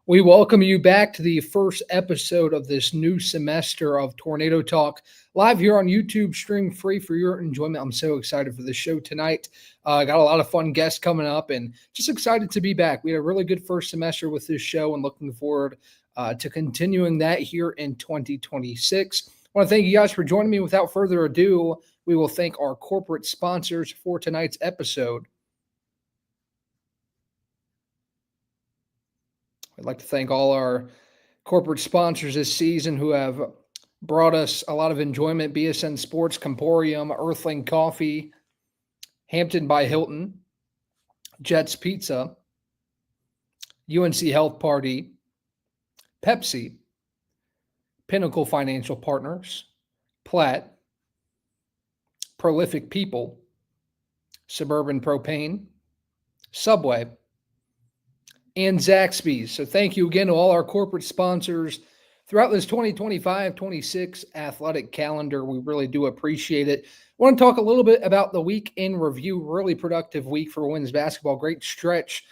We welcome you back to the first episode of this new semester of Tornado Talk, live here on YouTube, stream free for your enjoyment. I'm so excited for the show tonight. Got a lot of fun guests coming up and just excited to be back. We had a really good first semester with this show and looking forward to continuing that here in 2026. I want to thank you guys for joining me. Without further ado, we will thank our corporate sponsors for tonight's episode. I'd like to thank all our corporate sponsors this season who have brought us a lot of enjoyment: BSN Sports, Comporium, Earthling Coffee, Hampton by Hilton, Jets Pizza, UNC Health Party, Pepsi, Pinnacle Financial Partners, Platt, Prolific People, Suburban Propane, Subway, and Zaxby's. So thank you again to all our corporate sponsors throughout this 2025-26 athletic calendar. We really do appreciate it. I want to talk a little bit about the week in review. Really productive week for women's basketball. Great stretch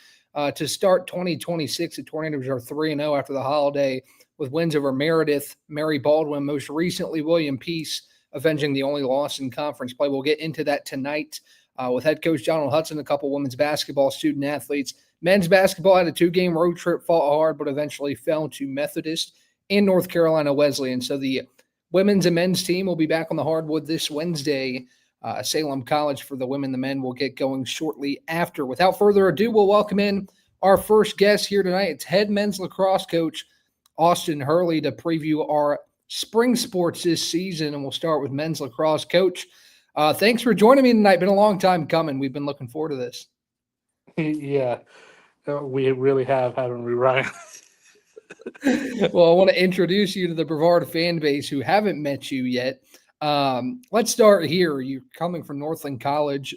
to start 2026. The Tornadoes are 3-0 after the holiday with wins over Meredith, Mary Baldwin, most recently William Peace, avenging the only loss in conference play. We'll get into that tonight with head coach Donald Hudson, a couple women's basketball student athletes. Men's basketball had a 2-game road trip, fought hard, but eventually fell to Methodist and North Carolina Wesleyan. So the women's and men's team will be back on the hardwood this Wednesday. Salem College for the women. The men will get going shortly after. Without further ado, we'll welcome in our first guest here tonight. It's head men's lacrosse coach Austin Hurley to preview our spring sports this season, and we'll start with men's lacrosse. Coach, thanks for joining me tonight. Been a long time coming. We've been looking forward to this. Yeah, we really have, haven't we, Ryan? Well, I want to introduce you to the Brevard fan base who haven't met you yet. Let's start here. You're coming from Northland College.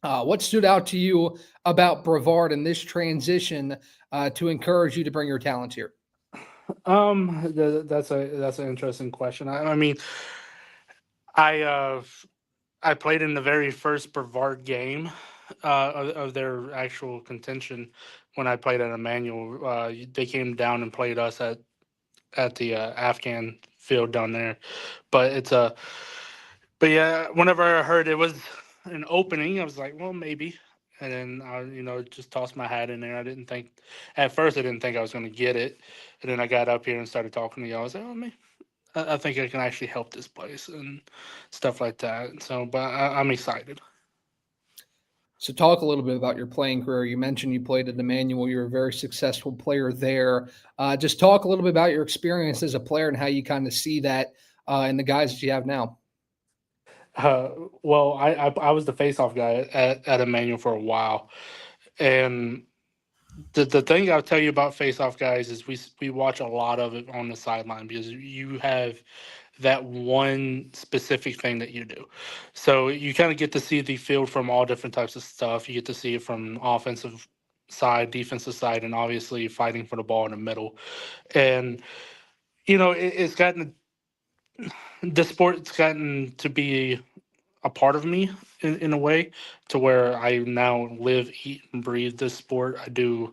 What stood out to you about Brevard in this transition to encourage you to bring your talents here? That's an interesting question. I mean, I played in the very first Brevard game of their actual contention when I played at Emmanuel. They came down and played us at the Afghan field down there. But yeah, whenever I heard it was an opening, I was like, well, maybe. And then I, just tossed my hat in there. At first I didn't think I was going to get it. And then I got up here and started talking to y'all. I was like, oh, man, I think I can actually help this place and stuff like that. So, but I'm excited. So talk a little bit about your playing career. You mentioned you played at Emmanuel. You're a very successful player there. Just talk a little bit about your experience as a player and how you kind of see that in the guys that you have now. Well, I was the face-off guy at Emmanuel for a while. And the thing I'll tell you about face-off guys is we watch a lot of it on the sideline because you have that one specific thing that you do. So you kind of get to see the field from all different types of stuff. You get to see it from offensive side, defensive side, and obviously fighting for the ball in the middle. And, it's gotten the sport's gotten to be a part of me in a way to where I now live, eat, and breathe this sport. I do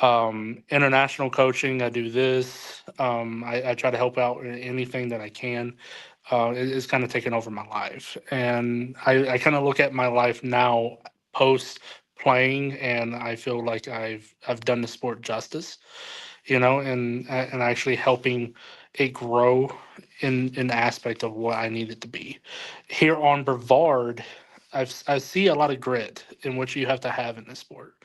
international coaching. I do this. I try to help out in anything that I can. It's kind of taken over my life. And I kind of look at my life now post playing, and I feel like I've done the sport justice, and actually helping it grow in the aspect of what I need it to be. Here on Brevard, I see a lot of grit in which you have to have in this sport.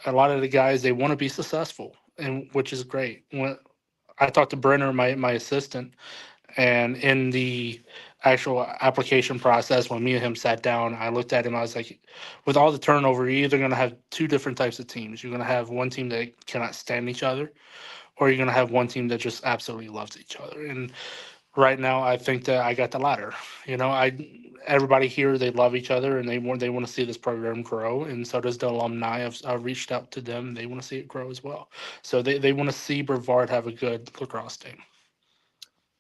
A lot of the guys, they want to be successful, and which is great. When I talked to Brenner, my assistant, and in the actual application process, when me and him sat down, I looked at him. I was like, with all the turnover, you're either going to have two different types of teams. You're going to have one team that cannot stand each other, or you're going to have one team that just absolutely loves each other. And right now, I think that I got the latter. Everybody here, they love each other, and they want to see this program grow, and so does the alumni. I've reached out to them; they want to see it grow as well. So they want to see Brevard have a good lacrosse team.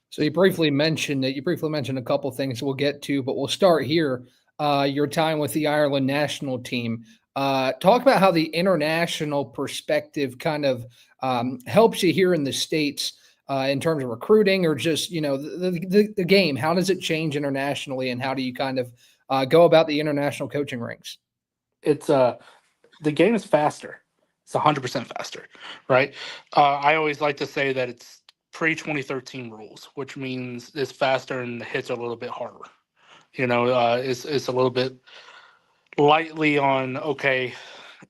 So you briefly mentioned a couple things we'll get to, but we'll start here. Your time with the Ireland national team. Talk about how the international perspective kind of helps you here in the States in terms of recruiting or just, the game? How does it change internationally, and how do you kind of go about the international coaching ranks? It's the game is faster. It's 100% faster, right? I always like to say that it's pre 2013 rules, which means it's faster and the hits are a little bit harder. It's a little bit lightly on, okay,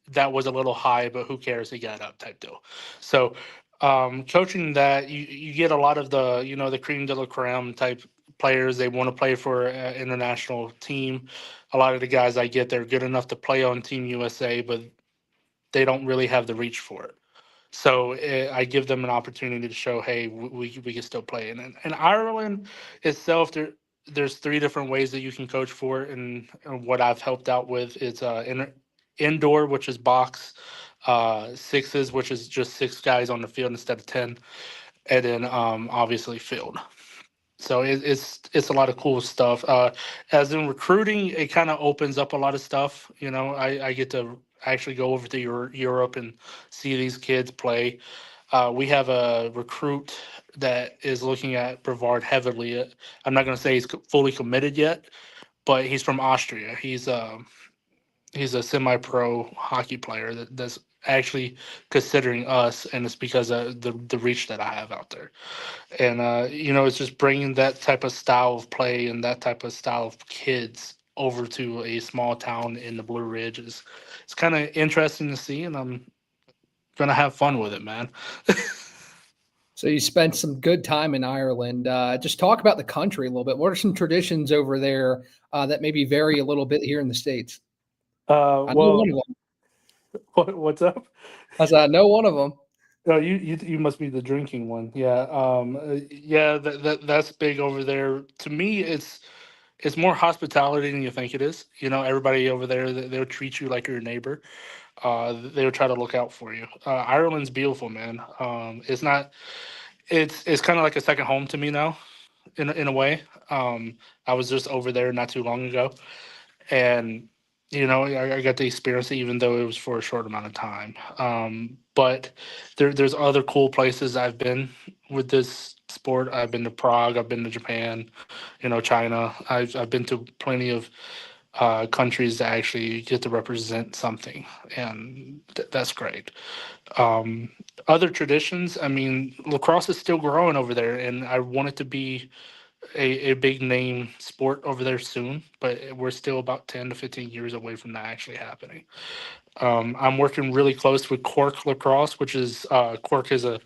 that was a little high, but who cares? He got up type deal. So, coaching that, you get a lot of the cream de la creme type players. They want to play for an international team. A lot of the guys I get, they're good enough to play on Team USA, but they don't really have the reach for it. So I give them an opportunity to show, hey, we can still play. And Ireland itself, there's three different ways that you can coach for it. And what I've helped out with is indoor, which is box, sixes, which is just six guys on the field instead of 10, and then obviously field. So it's a lot of cool stuff. As in recruiting, it kind of opens up a lot of stuff. I get to actually go over to Europe and see these kids play. We have a recruit that is looking at Brevard heavily. I'm not going to say he's fully committed yet, but he's from Austria. He's a semi-pro hockey player that's actually considering us, and it's because of the reach that I have out there. And it's just bringing that type of style of play and that type of style of kids over to a small town in the Blue Ridge is it's kind of interesting to see, and I'm gonna have fun with it, man. So you spent some good time in Ireland. Just talk about the country a little bit. What are some traditions over there that maybe vary a little bit here in the States? I know Well, one of them. what's up? I know one of them. Oh, you must be the drinking one. Yeah. Yeah, that's big over there. To me, it's more hospitality than you think it is. Everybody over there, they'll treat you like your neighbor. They'll try to look out for you. Ireland's beautiful, man. It's not. It's kind of like a second home to me now, in a way. I was just over there not too long ago, and I got to experience it, even though it was for a short amount of time. But there's other cool places I've been with this sport. I've been to Prague. I've been to Japan. China. I've been to plenty of countries that actually get to represent something, and that's great. Um, Other traditions. I mean, lacrosse is still growing over there, and I want it to be a big name sport over there soon, but we're still about 10 to 15 years away from that actually happening. I'm working really close with Cork Lacrosse, which is Cork is a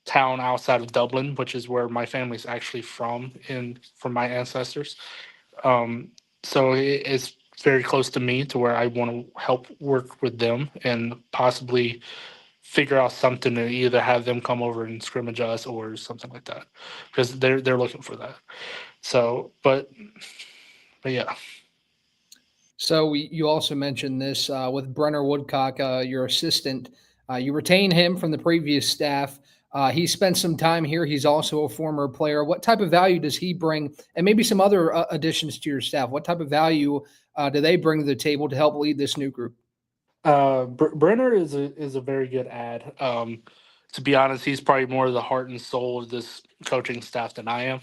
town outside of Dublin, which is where my family's actually from my ancestors. Um, so it's very close to me to where I want to help work with them and possibly figure out something to either have them come over and scrimmage us or something like that, because they're looking for that. So, but yeah. So you also mentioned this with Brenner Woodcock, your assistant. You retain him from the previous staff. He spent some time here. He's also a former player. What type of value does he bring? And maybe some other additions to your staff. What type of value do they bring to the table to help lead this new group? Brenner is a very good ad. To be honest, he's probably more the heart and soul of this coaching staff than I am,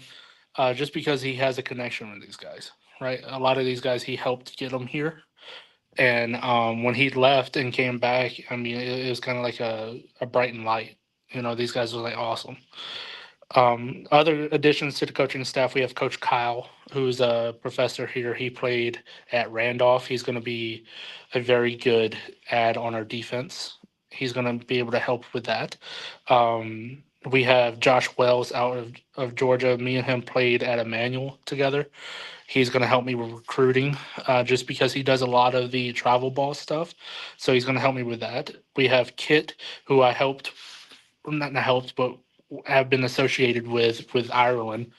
just because he has a connection with these guys. Right, a lot of these guys he helped get them here, and when he left and came back, I mean, it was kind of like a bright light. These guys were like awesome. Other additions to the coaching staff, we have Coach Kyle, who's a professor here. He played at Randolph. He's going to be a very good add on our defense. He's going to be able to help with that. We have Josh Wells out of Georgia. Me and him played at Emmanuel together. He's going to help me with recruiting, just because he does a lot of the travel ball stuff. So he's going to help me with that. We have Kit, who I helped, well, not helped, but have been associated with Ireland.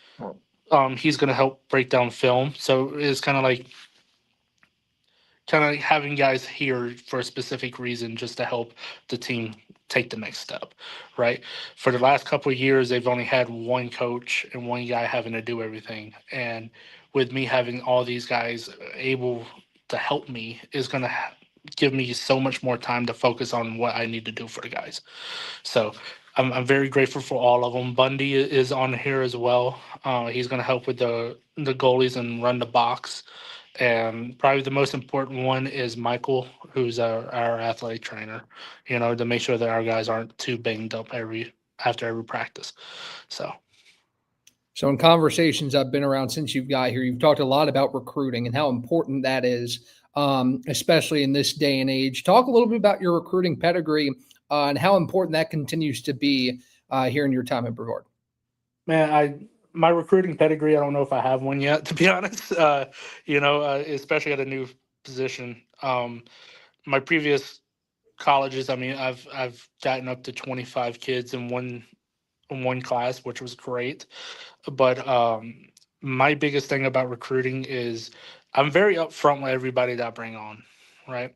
He's going to help break down film. So it's kind of having guys here for a specific reason, just to help the team take the next step, right? For the last couple of years, they've only had one coach and one guy having to do everything. And with me having all these guys able to help me is going to give me so much more time to focus on what I need to do for the guys. So I'm very grateful for all of them. Bundy is on here as well. He's going to help with the goalies and run the box. And probably the most important one is Michael, who's our athletic trainer, to make sure that our guys aren't too banged up after every practice. So in conversations I've been around since you've got here, you've talked a lot about recruiting and how important that is, especially in this day and age. Talk a little bit about your recruiting pedigree and how important that continues to be here in your time at Brevard. Man, my recruiting pedigree, I don't know if I have one yet, to be honest. Especially at a new position. My previous colleges, I mean, I've gotten up to 25 kids in one class, which was great. But my biggest thing about recruiting is I'm very upfront with everybody that I bring on, right?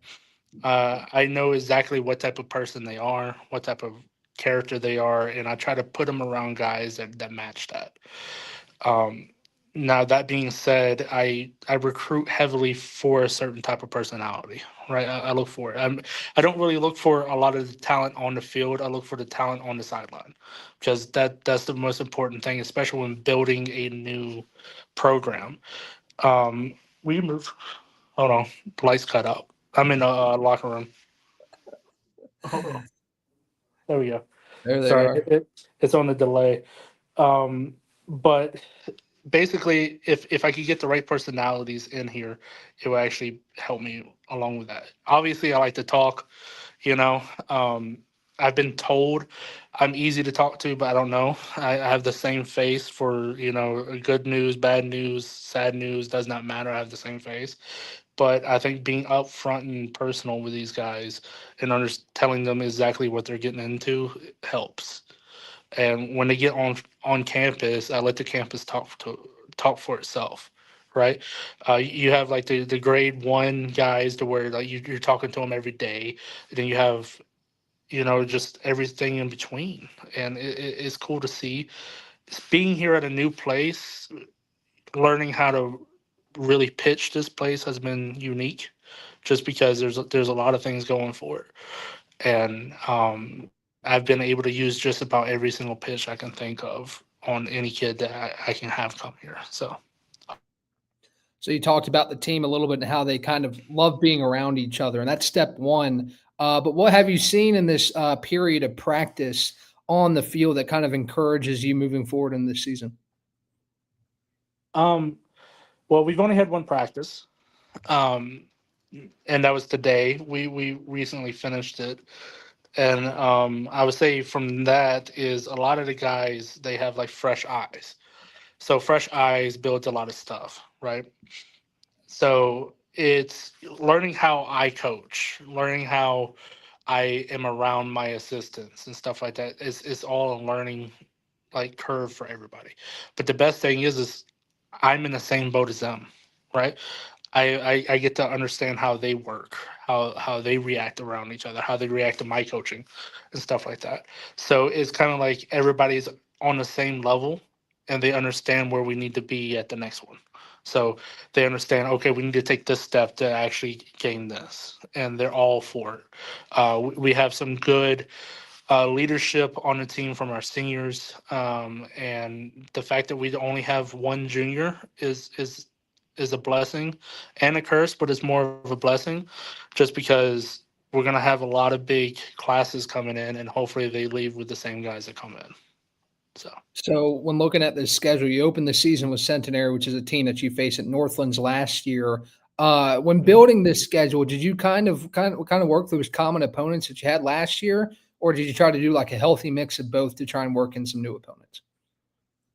I know exactly what type of person they are, what type of character they are, and I try to put them around guys that match that. Um, Now that being said, I recruit heavily for a certain type of personality, right? I look for it. I don't really look for a lot of the talent on the field. I look for the talent on the sideline, because that's the most important thing, especially when building a new program. We move. Hold on, the lights cut out. I'm in the locker room. Hold on. There we go. There they Sorry, are. it's on the delay. But basically, if I could get the right personalities in here, it would actually help me along with that. Obviously, I like to talk. You know, um, I've been told I'm easy to talk to, but I don't know. I have the same face for good news, bad news, sad news, does not matter. I have the same face. But I think being upfront and personal with these guys and telling them exactly what they're getting into helps. And when they get on campus, I let the campus talk for itself, right? You have like the grade one guys to where like you're talking to them every day. And then you have just everything in between, and it's cool to see. Being here at a new place, learning how to really pitch this place has been unique, just because there's a lot of things going for it, and I've been able to use just about every single pitch I can think of on any kid that I can have come here. So So you talked about the team a little bit and how they kind of love being around each other, and that's step one. But what have you seen in this period of practice on the field that kind of encourages you moving forward in this season? um, well, we've only had one practice, um, and that was today. We recently finished it. And I would say from that is a lot of the guys, they have like fresh eyes. So fresh eyes builds a lot of stuff, right? So it's learning how I coach, learning how I am around my assistants and stuff like that. It's all a learning like curve for everybody. But the best thing is I'm in the same boat as them, right? I get to understand how they work, how they react around each other, how they react to my coaching and stuff like that. So it's kind of like everybody's on the same level, and they understand where we need to be at the next one. So they understand, okay, we need to take this step to actually gain this, and they're all for it. We have some good leadership on the team from our seniors, and the fact that we only have one junior is a blessing and a curse, but it's more of a blessing, just because we're gonna have a lot of big classes coming in, and hopefully they leave with the same guys that come in. So. So when looking at the schedule, you opened the season with Centenary, which is a team that you faced at Northlands last year. When building this schedule, did you kind of work those common opponents that you had last year, or did you try to do like a healthy mix of both to try and work in some new opponents?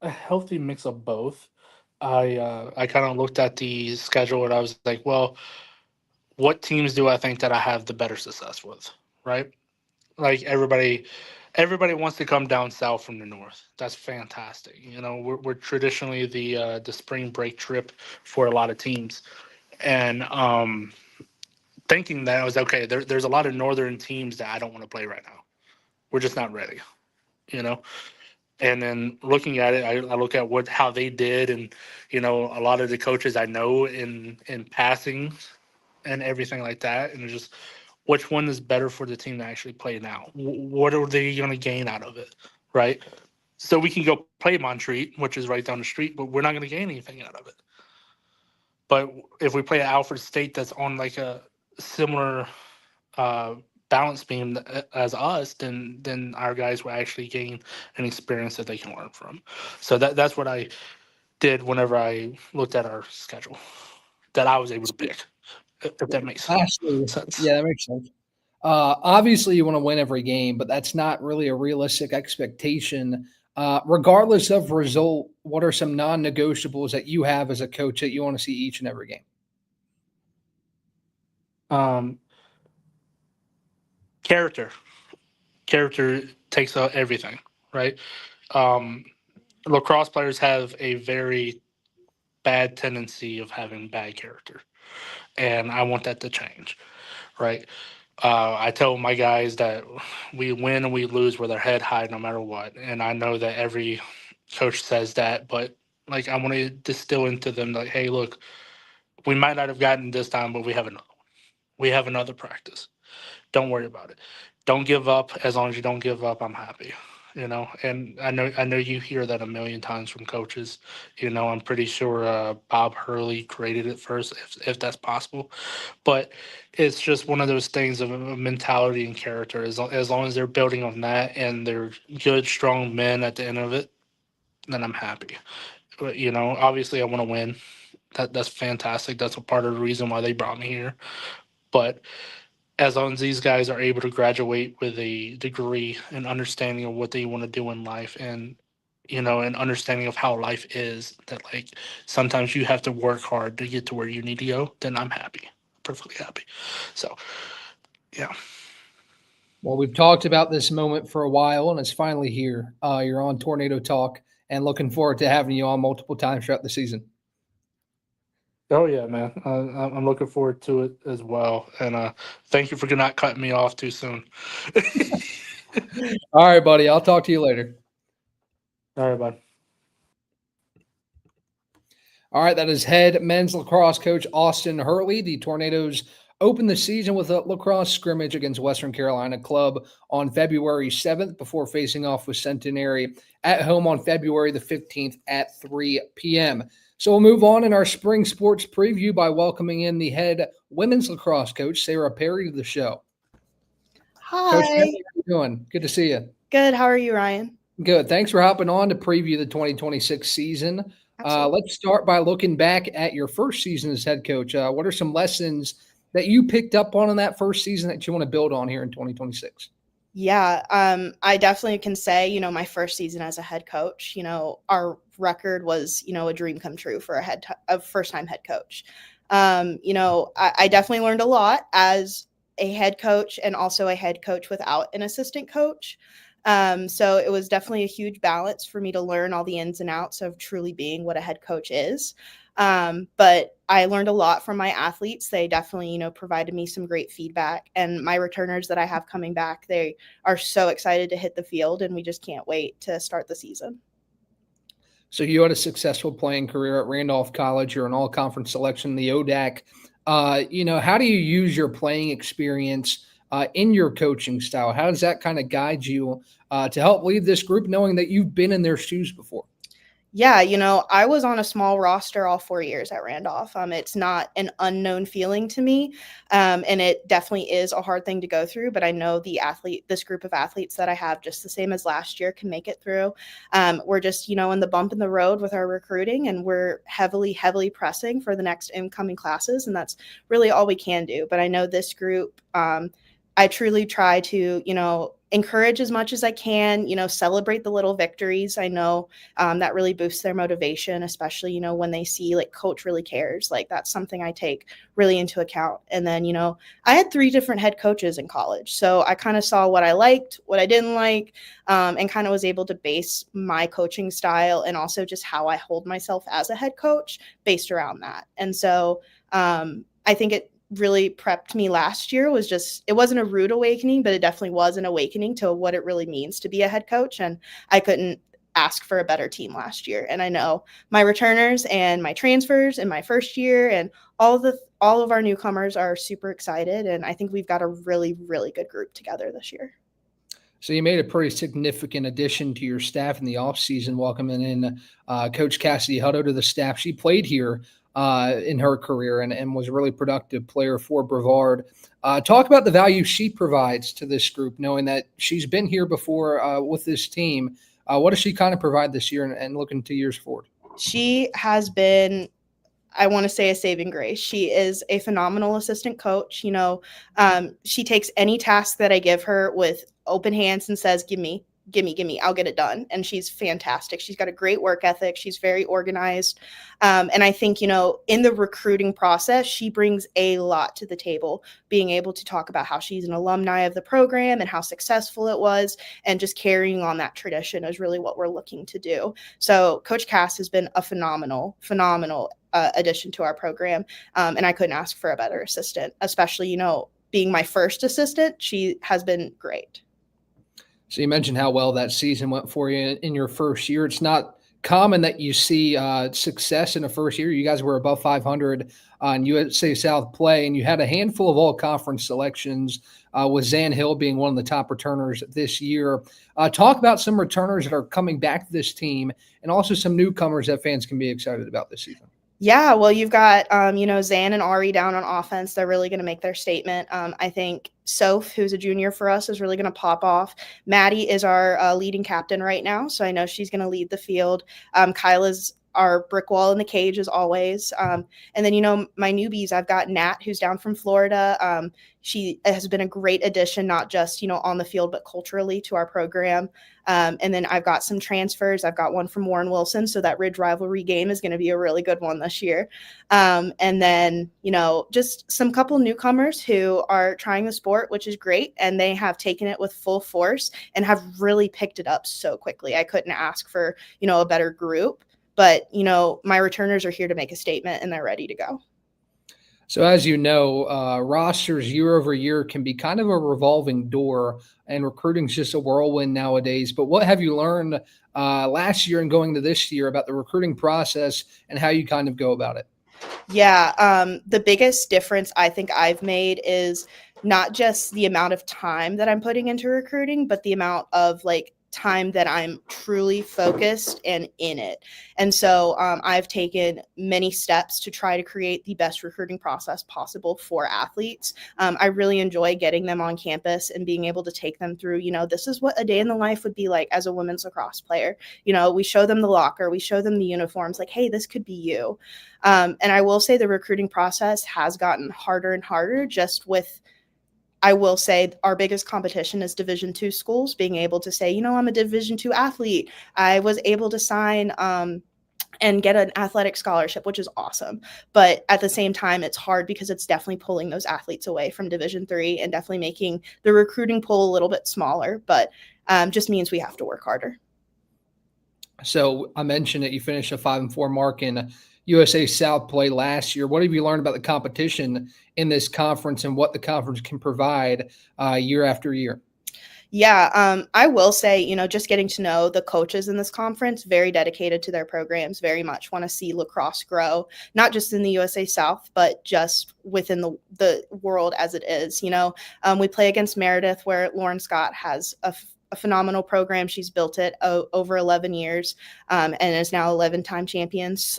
A healthy mix of both. I kind of looked at the schedule and I was like, well, what teams do I think that I have the better success with, right? Like everybody wants to come down south from the north. That's fantastic. We're traditionally the spring break trip for a lot of teams, and thinking that I was okay. There's a lot of northern teams that I don't want to play right now. We're just not ready, you know. And then looking at it, I look at how they did, and a lot of the coaches I know in passing. and everything like that, and just which one is better for the team to actually play now. What are they going to gain out of it, right? So we can go play Montreat, which is right down the street, but we're not going to gain anything out of it. But if we play at Alfred State, that's on like a similar balance beam as us, then our guys will actually gain an experience that they can learn from. So that's what I did whenever I looked at our schedule that I was able to pick, if that makes Actually, sense. yeah, that makes sense. Obviously, you want to win every game, but that's not really a realistic expectation. Regardless of result, what are some non-negotiables that you have as a coach that you want to see each and every game? Character takes out everything, right? Lacrosse players have a very bad tendency of having bad character, and I want that to change, right? I tell my guys that we win and we lose with our head high no matter what, and I know that every coach says that, but like I want to distill into them like, hey, look, we might not have gotten this time, but we have another one. We have another practice. Don't worry about it. Don't give up. As long as you don't give up, I'm happy. And I know you hear that a million times from coaches. I'm pretty sure Bob Hurley created it first, if that's possible. But it's just one of those things of a mentality and character. As long as they're building on that and they're good, strong men at the end of it, then I'm happy. But, obviously I want to win. That's fantastic. That's a part of the reason why they brought me here. But as long as these guys are able to graduate with a degree and understanding of what they want to do in life, and an understanding of how life is, that like sometimes you have to work hard to get to where you need to go, then I'm happy, perfectly happy. So yeah. Well, we've talked about this moment for a while, and it's finally here. You're on Tornado Talk, and looking forward to having you on multiple times throughout the season. Oh yeah, man. I'm looking forward to it as well, and thank you for not cutting me off too soon. All right, buddy. I'll talk to you later. All right, bud. All right, that is head men's lacrosse coach Austin Hurley. The Tornadoes open the season with a lacrosse scrimmage against Western Carolina Club on February 7th before facing off with Centenary at home on February the 15th at 3 p.m. So we'll move on in our spring sports preview by welcoming in the head women's lacrosse coach, Sarah Perry, to the show. Hi. Coach Perry, how you doing? Good to see you. Good. How are you, Ryan? Good. Thanks for hopping on to preview the 2026 season. Let's start by looking back at your first season as head coach. What are some lessons that you picked up on in that first season that you want to build on here in 2026? Yeah, I definitely can say, my first season as a head coach, our record was, a dream come true for a first-time head coach. I definitely learned a lot as a head coach and also a head coach without an assistant coach. So it was definitely a huge balance for me to learn all the ins and outs of truly being what a head coach is. But I learned a lot from my athletes. They definitely, provided me some great feedback, and my returners that I have coming back, they are so excited to hit the field, and we just can't wait to start the season. So you had a successful playing career at Randolph College. You're an all-conference selection in the ODAC. How do you use your playing experience in your coaching style? How does that kind of guide you to help lead this group, knowing that you've been in their shoes before? Yeah, I was on a small roster all 4 years at Randolph. It's not an unknown feeling to me, and it definitely is a hard thing to go through, but I know this group of athletes that I have, just the same as last year, can make it through. We're just, in the bump in the road with our recruiting, and we're heavily, heavily pressing for the next incoming classes, and that's really all we can do. But I know this group, I truly try to, encourage as much as I can, celebrate the little victories. I know that really boosts their motivation, especially, when they see like coach really cares. Like that's something I take really into account. And then, I had 3 different head coaches in college. So I kind of saw what I liked, what I didn't like, and kind of was able to base my coaching style and also just how I hold myself as a head coach based around that. And so I think it really prepped me last year it wasn't a rude awakening, but it definitely was an awakening to what it really means to be a head coach. And I couldn't ask for a better team last year. And I know my returners and my transfers in my first year and all of our newcomers are super excited. And I think we've got a really, really good group together this year. So you made a pretty significant addition to your staff in the offseason, welcoming in Coach Cassidy Hutto to the staff. She played here in her career and was a really productive player for Brevard. Talk about the value she provides to this group, knowing that she's been here before with this team. What does she kind of provide this year and looking 2 years forward? She has been, I want to say, a saving grace. She is a phenomenal assistant coach. She takes any task that I give her with open hands and says, give me, I'll get it done. And she's fantastic. She's got a great work ethic. She's very organized. And I think, in the recruiting process, she brings a lot to the table, being able to talk about how she's an alumni of the program and how successful it was, and just carrying on that tradition is really what we're looking to do. So Coach Cass has been a phenomenal addition to our program. And I couldn't ask for a better assistant, especially, being my first assistant. She has been great. So you mentioned how well that season went for you in your first year. It's not common that you see success in the first year. You guys were above 500 on USA South play, and you had a handful of all-conference selections, with Zan Hill being one of the top returners this year. Talk about some returners that are coming back to this team and also some newcomers that fans can be excited about this season. Yeah, well, you've got, Zan and Ari down on offense. They're really going to make their statement. I think Soph, who's a junior for us, is really going to pop off. Maddie is our leading captain right now, so I know she's going to lead the field. Kyla's our brick wall in the cage, as always. And then, my newbies, I've got Nat, who's down from Florida. She has been a great addition, not just, on the field, but culturally to our program. And then I've got some transfers. I've got one from Warren Wilson. So that Ridge rivalry game is going to be a really good one this year. And then, just some couple newcomers who are trying the sport, which is great. And they have taken it with full force and have really picked it up so quickly. I couldn't ask for, a better group. But, my returners are here to make a statement and they're ready to go. So as you know, rosters year over year can be kind of a revolving door, and recruiting is just a whirlwind nowadays. But what have you learned last year and going to this year about the recruiting process and how you kind of go about it? Yeah, the biggest difference I think I've made is not just the amount of time that I'm putting into recruiting, but the amount of time that I'm truly focused and in it. And so I've taken many steps to try to create the best recruiting process possible for athletes. I really enjoy getting them on campus and being able to take them through, this is what a day in the life would be like as a women's lacrosse player. We show them the locker, we show them the uniforms, hey, this could be you. And I will say the recruiting process has gotten harder and harder, just with, I will say, our biggest competition is Division II schools being able to say, I'm a Division II athlete. I was able to sign and get an athletic scholarship, which is awesome. But at the same time, it's hard because it's definitely pulling those athletes away from Division III and definitely making the recruiting pool a little bit smaller, but just means we have to work harder. So I mentioned that you finished a 5-4 mark in USA South play last year. What have you learned about the competition in this conference and what the conference can provide year after year? Yeah, I will say, just getting to know the coaches in this conference, very dedicated to their programs, very much want to see lacrosse grow, not just in the USA South, but just within the world as it is. We play against Meredith, where Lauren Scott has a phenomenal program. She's built it over 11 years and is now 11-time champions.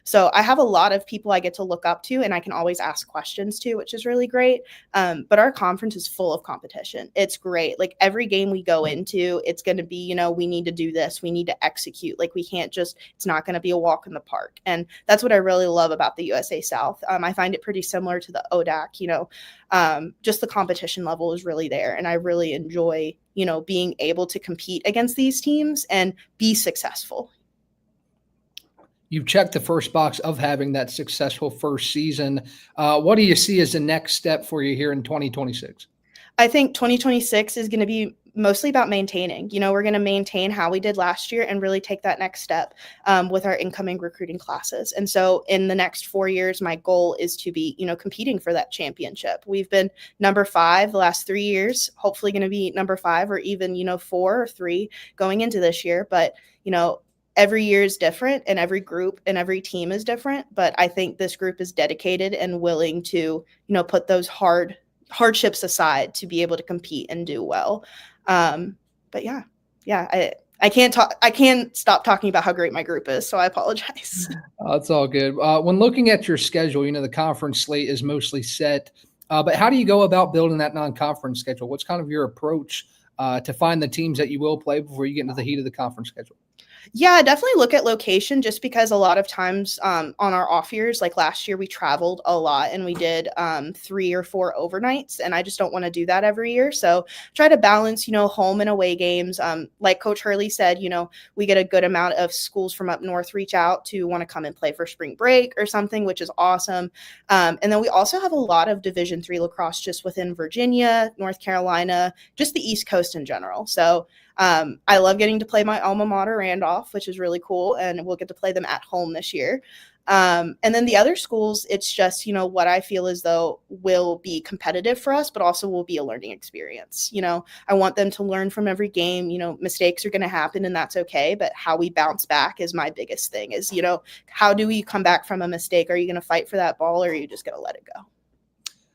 So I have a lot of people I get to look up to and I can always ask questions to, which is really great. But our conference is full of competition. It's great. Every game we go into, it's going to be, we need to do this. We need to execute. We can't just, it's not going to be a walk in the park. And that's what I really love about the USA South. I find it pretty similar to the ODAC, just the competition level is really there. And I really enjoy, being able to compete against these teams and be successful. You've checked the first box of having that successful first season. What do you see as the next step for you here in 2026? I think 2026 is going to be mostly about maintaining. We're going to maintain how we did last year and really take that next step with our incoming recruiting classes. And so in the next 4 years, my goal is to be, competing for that championship. We've been number 5 the last 3 years, hopefully going to be number 5 or even, 4 or 3 going into this year. But, every year is different and every group and every team is different. But I think this group is dedicated and willing to, put those hardships aside to be able to compete and do well. But yeah, I can't stop talking about how great my group is. So I apologize. That's all good. When looking at your schedule, the conference slate is mostly set, but how do you go about building that non-conference schedule? What's kind of your approach to find the teams that you will play before you get into the heat of the conference schedule? Yeah, definitely look at location, just because a lot of times on our off years, like last year, we traveled a lot and we did 3 or 4 overnights, and I just don't want to do that every year. So try to balance, home and away games. Like Coach Hurley said, we get a good amount of schools from up north reach out to want to come and play for spring break or something, which is awesome. And then we also have a lot of Division III lacrosse just within Virginia, North Carolina, just the East Coast in general. So I love getting to play my alma mater, Randolph, which is really cool, and we'll get to play them at home this year. And then the other schools, it's just, what I feel as though will be competitive for us, but also will be a learning experience. I want them to learn from every game. Mistakes are going to happen and that's okay, but how we bounce back is my biggest thing is, how do we come back from a mistake? Are you going to fight for that ball or are you just going to let it go?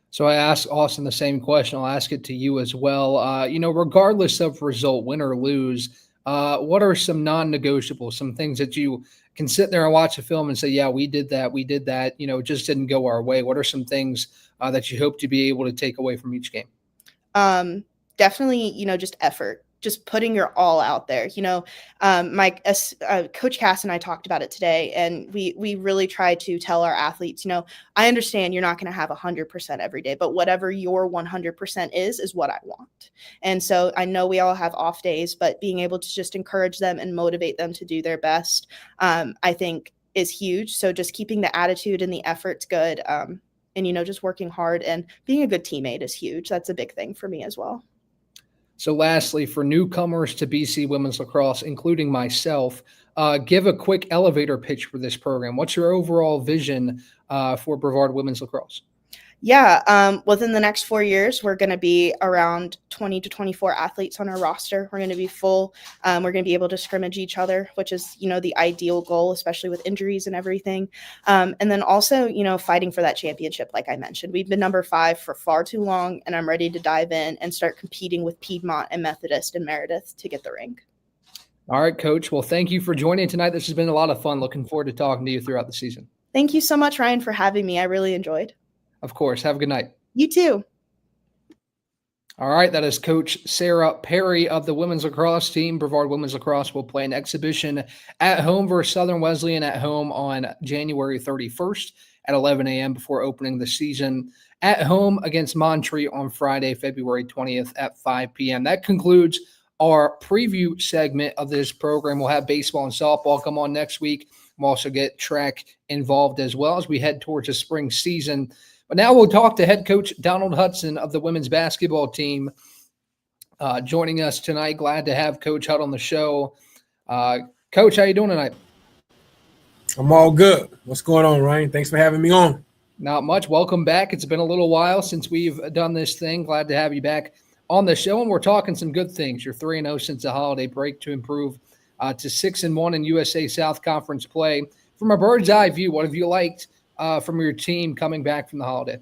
So I asked Austin the same question. I'll ask it to you as well. Regardless of result, win or lose, what are some non-negotiables, some things that you can sit there and watch a film and say, yeah, we did that. It just didn't go our way. What are some things that you hope to be able to take away from each game? Definitely, just effort. Just putting your all out there. Coach Cass and I talked about it today, and we really try to tell our athletes, I understand you're not going to have 100% every day, but whatever your 100% is what I want. And so I know we all have off days, but being able to just encourage them and motivate them to do their best, I think is huge. So just keeping the attitude and the efforts good, and, just working hard and being a good teammate is huge. That's a big thing for me as well. So lastly, for newcomers to BC women's lacrosse, including myself, give a quick elevator pitch for this program. What's your overall vision for Brevard women's lacrosse? Yeah, within the next 4 years, we're going to be around 20 to 24 athletes on our roster. We're going to be full. We're going to be able to scrimmage each other, which is, the ideal goal, especially with injuries and everything. And then also, fighting for that championship, like I mentioned. We've been number 5 for far too long, and I'm ready to dive in and start competing with Piedmont and Methodist and Meredith to get the ring. All right, Coach. Well, thank you for joining tonight. This has been a lot of fun. Looking forward to talking to you throughout the season. Thank you so much, Ryan, for having me. I really enjoyed. Of course. Have a good night. You too. All right. That is Coach Sarah Perry of the women's lacrosse team. Brevard women's lacrosse will play an exhibition at home versus Southern Wesleyan at home on January 31st at 11 a.m. before opening the season at home against Monterey on Friday, February 20th at 5 p.m. That concludes our preview segment of this program. We'll have baseball and softball come on next week. We'll also get track involved as well as we head towards the spring season. But now we'll talk to head coach Donald Hudson of the women's basketball team joining us tonight. Glad to have Coach Hudd on the show. Coach, how you doing tonight? I'm all good. What's going on, Ryan? Thanks for having me on. Not much. Welcome back. It's been a little while since we've done this thing. Glad to have you back on the show, and we're talking some good things. You're 3-0 since the holiday break to improve to 6-1 in USA South Conference play. From a bird's eye view, what have you liked from your team coming back from the holiday?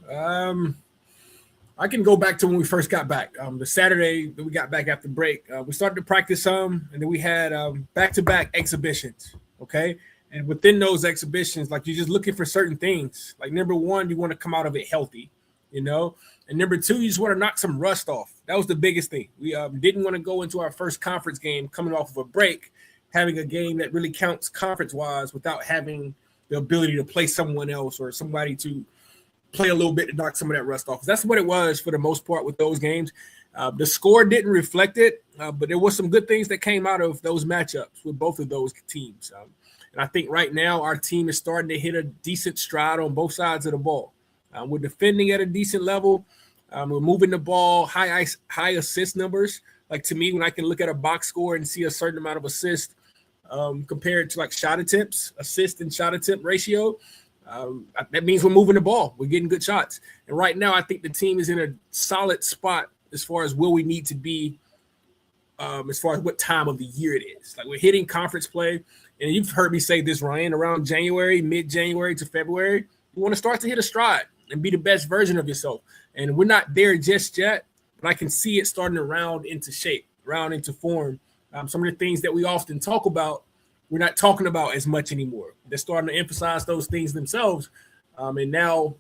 I can go back to when we first got back. The Saturday that we got back after break, we started to practice some, and then we had back-to-back exhibitions, okay? And within those exhibitions, like, you're just looking for certain things. Like, number one, you want to come out of it healthy, And number two, you just want to knock some rust off. That was the biggest thing. We didn't want to go into our first conference game coming off of a break, having a game that really counts conference-wise without having the ability to play someone else or somebody to play a little bit to knock some of that rust off. That's what it was for the most part with those games. The score didn't reflect it, but there was some good things that came out of those matchups with both of those teams. And I think right now our team is starting to hit a decent stride on both sides of the ball. We're defending at a decent level. We're moving the ball, high assist numbers. Like to me, when I can look at a box score and see a certain amount of assist compared to like shot attempts, assist and shot attempt ratio, that means we're moving the ball. We're getting good shots. And right now, I think the team is in a solid spot as far as where we need to be, as far as what time of the year it is. Like we're hitting conference play. And you've heard me say this, Ryan, around January, mid-January to February, you want to start to hit a stride and be the best version of yourself. And we're not there just yet, but I can see it starting to round into shape, round into form. Some of the things that we often talk about, we're not talking about as much anymore. They're starting to emphasize those things themselves. And now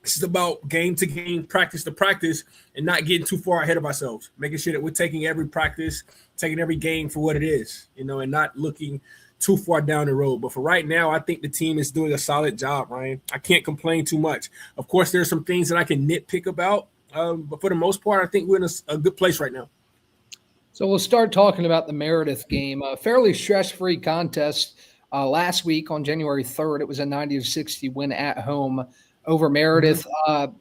this is about game to game, practice to practice, and not getting too far ahead of ourselves, making sure that we're taking every practice, taking every game for what it is, and not looking too far down the road. But for right now, I think the team is doing a solid job, Ryan. I can't complain too much. Of course, there's some things that I can nitpick about, but for the most part, I think we're in a good place right now. So we'll start talking about the Meredith game. A fairly stress-free contest last week on January 3rd. It was a 90-60 win at home over Meredith. But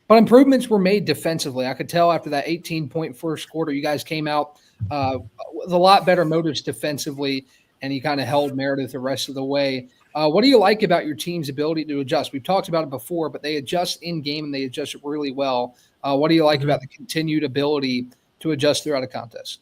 improvements were made defensively. I could tell after that 18-point first quarter, you guys came out with a lot better motives defensively, and you kind of held Meredith the rest of the way. What do you like about your team's ability to adjust? We've talked about it before, but they adjust in-game, and they adjust really well. What do you like about the continued ability to adjust throughout a contest?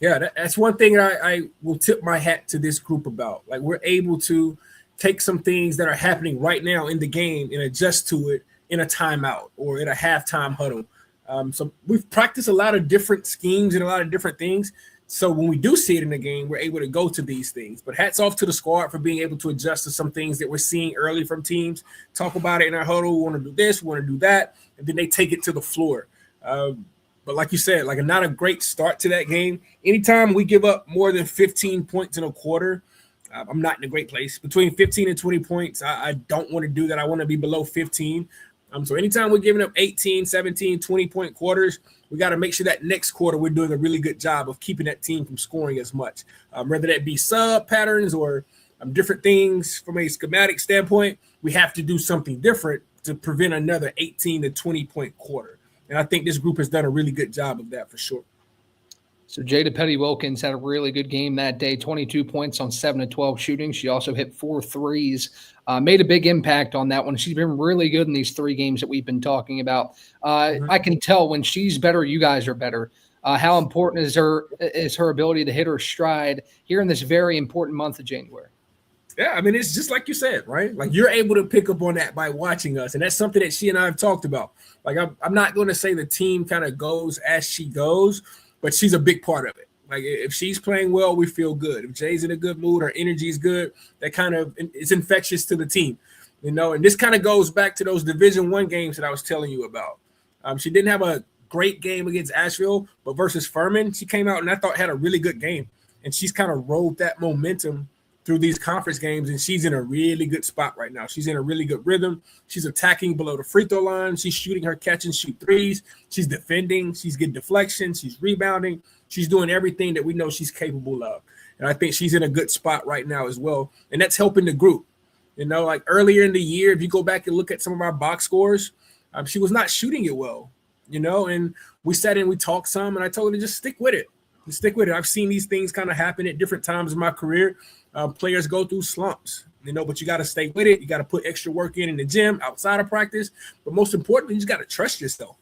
Yeah, that's one thing I will tip my hat to this group about. Like, we're able to take some things that are happening right now in the game and adjust to it in a timeout or in a halftime huddle. So we've practiced a lot of different schemes and a lot of different things. So when we do see it in the game, we're able to go to these things. But hats off to the squad for being able to adjust to some things that we're seeing early from teams. Talk about it in our huddle. We want to do this, we want to do that. And then they take it to the floor. But like you said, like not a great start to that game. Anytime we give up more than 15 points in a quarter, I'm not in a great place. Between 15 and 20 points, I don't want to do that. I want to be below 15. So anytime we're giving up 18, 17, 20-point quarters, we got to make sure that next quarter we're doing a really good job of keeping that team from scoring as much. Whether that be sub patterns or different things from a schematic standpoint, we have to do something different to prevent another 18 to 20-point quarter. And I think this group has done a really good job of that for sure. So Jada Petty-Wilkins had a really good game that day, 22 points on 7 of 12 shooting. She also hit 4 threes, made a big impact on that one. She's been really good in these 3 games that we've been talking about. I can tell when she's better, you guys are better. How important is her ability to hit her stride here in this very important month of January? Yeah, I mean, it's just like you said, right? Like you're able to pick up on that by watching us. And that's something that she and I have talked about. Like I'm not going to say the team kind of goes as she goes, but she's a big part of it. Like if she's playing well, we feel good. If Jay's in a good mood, her energy is good. That kind of it's infectious to the team, And this kind of goes back to those Division I games that I was telling you about. She didn't have a great game against Asheville, but versus Furman, she came out and I thought had a really good game. And she's kind of rode that momentum through these conference games, and she's in a really good spot right now. She's in a really good rhythm. She's attacking below the free throw line. She's shooting her catch and shoot threes. She's defending. She's getting deflections. She's rebounding. She's doing everything that we know she's capable of. And I think she's in a good spot right now as well. And that's helping the group. Like earlier in the year, if you go back and look at some of our box scores, she was not shooting it well, and we sat in, we talked some, and I told her to just stick with it. Just stick with it. I've seen these things kind of happen at different times in my career. Players go through slumps, but you got to stay with it. You got to put extra work in the gym, outside of practice. But most importantly, you just got to trust yourself,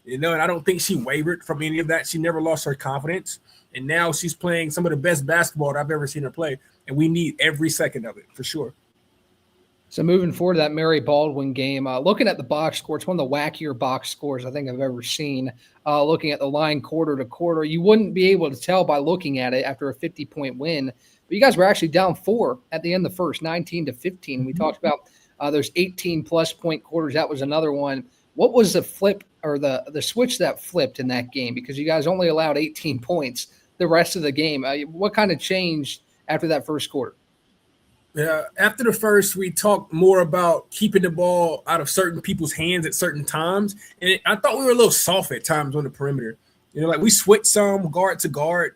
and I don't think she wavered from any of that. She never lost her confidence. And now she's playing some of the best basketball that I've ever seen her play. And we need every second of it for sure. So moving forward to that Mary Baldwin game, looking at the box score, it's one of the wackier box scores I think I've ever seen. Looking at the line quarter to quarter, you wouldn't be able to tell by looking at it after a 50-point win. But you guys were actually down 4 at the end of the first, 19-15. We talked about those 18-plus point quarters. That was another one. What was the flip or the switch that flipped in that game? Because you guys only allowed 18 points the rest of the game. What kind of changed after that first quarter? After the first, we talked more about keeping the ball out of certain people's hands at certain times. And I thought we were a little soft at times on the perimeter. Like we switched some guard to guard.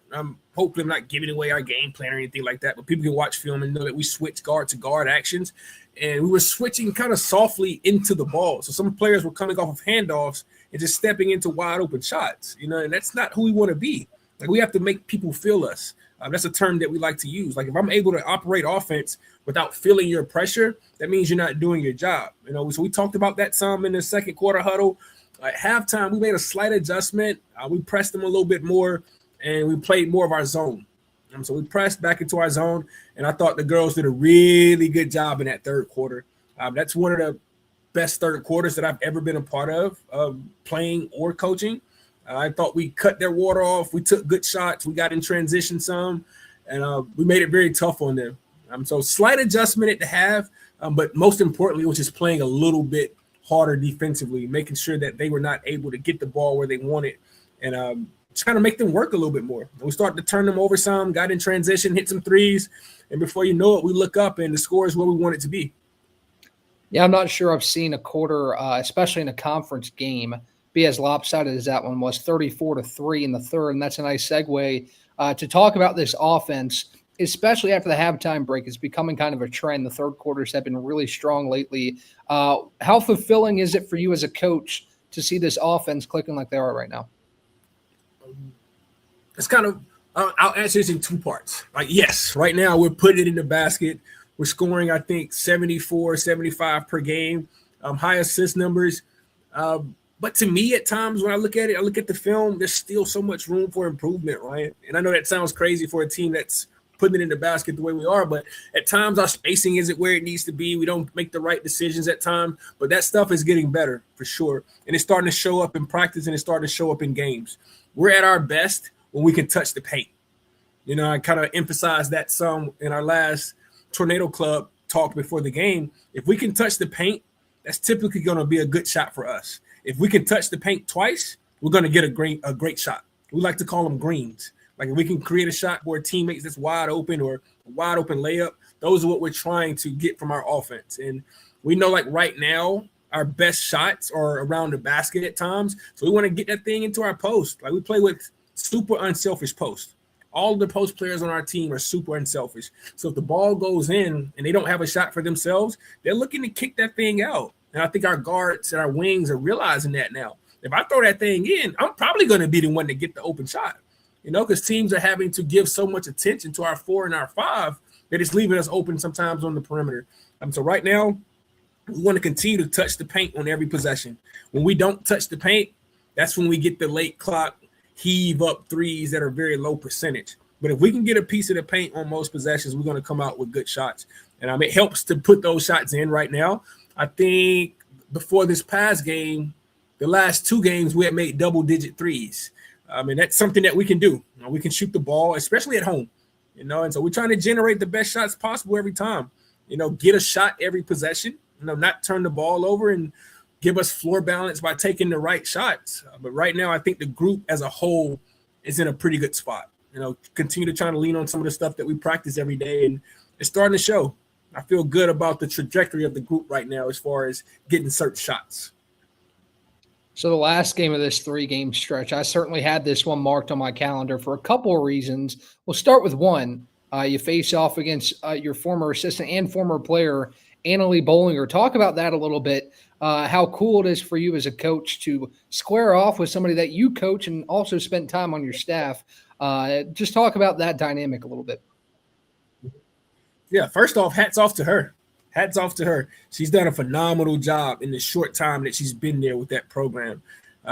Hopefully I'm not giving away our game plan or anything like that, but people can watch film and know that we switch guard to guard actions. And we were switching kind of softly into the ball. So some players were coming off of handoffs and just stepping into wide open shots, and that's not who we want to be. Like, we have to make people feel us. That's a term that we like to use. Like, if I'm able to operate offense without feeling your pressure, that means you're not doing your job. So we talked about that some in the second quarter huddle. At halftime, we made a slight adjustment. We pressed them a little bit more, and we played more of our zone. So we pressed back into our zone, and I thought the girls did a really good job in that third quarter. That's one of the best third quarters that I've ever been a part of playing or coaching. I thought we cut their water off. We took good shots. We got in transition some, and we made it very tough on them. So slight adjustment at the half, but most importantly, it was just playing a little bit harder defensively, making sure that they were not able to get the ball where they wanted, and just kind of make them work a little bit more. And we started to turn them over some, got in transition, hit some threes, and before you know it, we look up and the score is where we want it to be. Yeah, I'm not sure I've seen a quarter, especially in a conference game, be as lopsided as that one was, 34-3 in the third. And that's a nice segue to talk about this offense, especially after the halftime break. It's becoming kind of a trend. The third quarters have been really strong lately. How fulfilling is it for you as a coach to see this offense clicking like they are right now? It's kind of, I'll answer this in two parts. Like, yes, right now we're putting it in the basket. We're scoring, I think, 74, 75 per game, high assist numbers. But to me, at times when I look at it, I look at the film, there's still so much room for improvement, right? And I know that sounds crazy for a team that's putting it in the basket the way we are, but at times our spacing isn't where it needs to be. We don't make the right decisions at times, but that stuff is getting better for sure. And it's starting to show up in practice, and it's starting to show up in games. We're at our best when we can touch the paint. I kind of emphasized that some in our last Tornado Club talk before the game. If we can touch the paint, that's typically going to be a good shot for us. If we can touch the paint twice, we're going to get a great shot. We like to call them greens. Like, if we can create a shot where a teammate that's wide open or a wide open layup, those are what we're trying to get from our offense. And we know, like, right now, our best shots are around the basket at times. So we want to get that thing into our post. Like, we play with super unselfish post. All the post players on our team are super unselfish. So if the ball goes in and they don't have a shot for themselves, they're looking to kick that thing out. And I think our guards and our wings are realizing that now. If I throw that thing in, I'm probably going to be the one to get the open shot, because teams are having to give so much attention to our 4 and our 5 that it's leaving us open sometimes on the perimeter. So right now, we want to continue to touch the paint on every possession. When we don't touch the paint, that's when we get the late clock heave up threes that are very low percentage. But if we can get a piece of the paint on most possessions, we're going to come out with good shots. And it helps to put those shots in right now. I think before this past game, the last 2 games, we had made double-digit threes. And that's something that we can do. We can shoot the ball, especially at home. And so we're trying to generate the best shots possible every time. Get a shot every possession. Not turn the ball over and give us floor balance by taking the right shots. But right now, I think the group as a whole is in a pretty good spot. Continue to try to lean on some of the stuff that we practice every day, and it's starting to show. I feel good about the trajectory of the group right now as far as getting certain shots. So the last game of this 3-game stretch, I certainly had this one marked on my calendar for a couple of reasons. We'll start with one. You face off against your former assistant and former player, Annalie Bollinger. Talk about that a little bit, how cool it is for you as a coach to square off with somebody that you coach and also spent time on your staff. Just talk about that dynamic a little bit. Yeah, first off, hats off to her. Hats off to her. She's done a phenomenal job in the short time that she's been there with that program.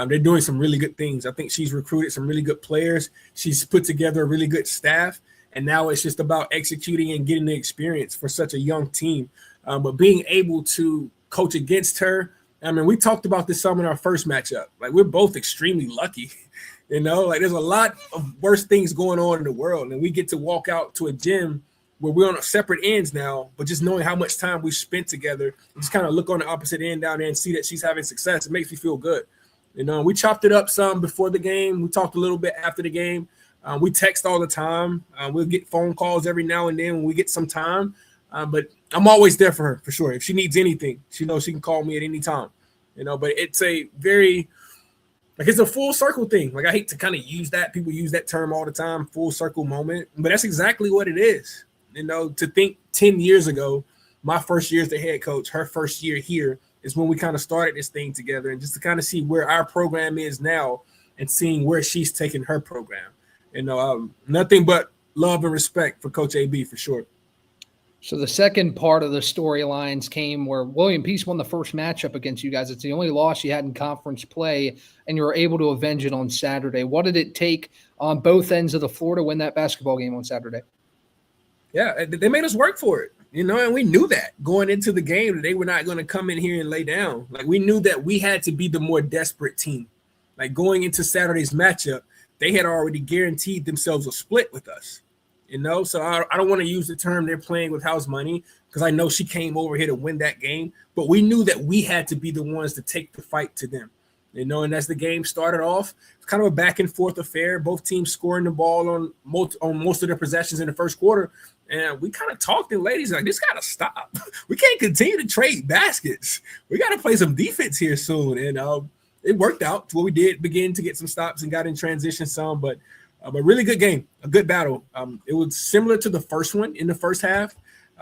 They're doing some really good things. I think she's recruited some really good players. She's put together a really good staff. And now it's just about executing and getting the experience for such a young team. But being able to coach against her, we talked about this some in our first matchup. Like, we're both extremely lucky. There's a lot of worse things going on in the world. And we get to walk out to a gym where we're on separate ends now, but just knowing how much time we spent together, just kind of look on the opposite end down there and see that she's having success, it makes me feel good. We chopped it up some before the game. We talked a little bit after the game. We text all the time. We'll get phone calls every now and then when we get some time. But I'm always there for her, for sure. If she needs anything, she knows she can call me at any time. But it's a very it's a full circle thing. Like, I hate to kind of use that. People use that term all the time, full circle moment. But that's exactly what it is. To think 10 years ago, my first year as the head coach, her first year here, is when we kind of started this thing together, and just to kind of see where our program is now and seeing where she's taking her program. Nothing but love and respect for Coach AB for sure. So the second part of the storylines came where William Peace won the first matchup against you guys. It's the only loss you had in conference play, and you were able to avenge it on Saturday. What did it take on both ends of the floor to win that basketball game on Saturday? Yeah, they made us work for it, and we knew that going into the game that they were not going to come in here and lay down. Like, we knew that we had to be the more desperate team. Like, going into Saturday's matchup, they had already guaranteed themselves a split with us. So I don't want to use the term they're playing with house money, because I know she came over here to win that game. But we knew that we had to be the ones to take the fight to them. And as the game started off, it's kind of a back and forth affair. Both teams scoring the ball on most of their possessions in the first quarter. And we kind of talked to ladies like, this got to stop. We can't continue to trade baskets. We got to play some defense here soon. And it worked out to where we did begin to get some stops and got in transition some. But a really good game, a good battle. It was similar to the first one in the first half,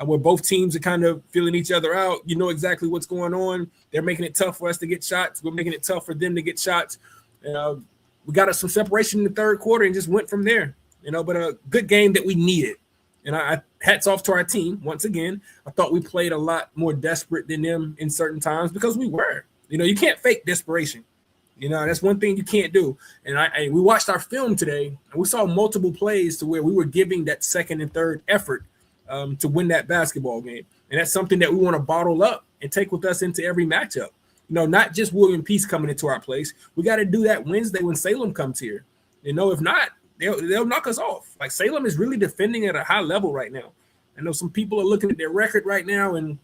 where both teams are kind of feeling each other out. You know exactly what's going on. They're making it tough for us to get shots. We're making it tough for them to get shots. We got us some separation in the third quarter and just went from there. But a good game that we needed. And I hats off to our team once again. I thought we played a lot more desperate than them in certain times, because we were. You can't fake desperation. That's one thing you can't do. And we watched our film today, and we saw multiple plays to where we were giving that second and third effort to win that basketball game. And that's something that we want to bottle up and take with us into every matchup. Not just William Peace coming into our place. We got to do that Wednesday when Salem comes here. If not, they'll knock us off. Like, Salem is really defending at a high level right now. I know some people are looking at their record right now and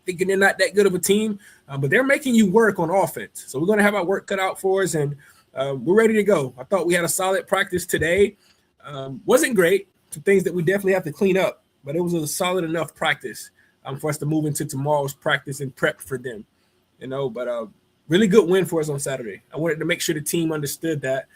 thinking they're not that good of a team, but they're making you work on offense. So we're going to have our work cut out for us, and we're ready to go. I thought we had a solid practice today. Wasn't great. Some things that we definitely have to clean up, but it was a solid enough practice for us to move into tomorrow's practice and prep for them. But really good win for us on Saturday. I wanted to make sure the team understood that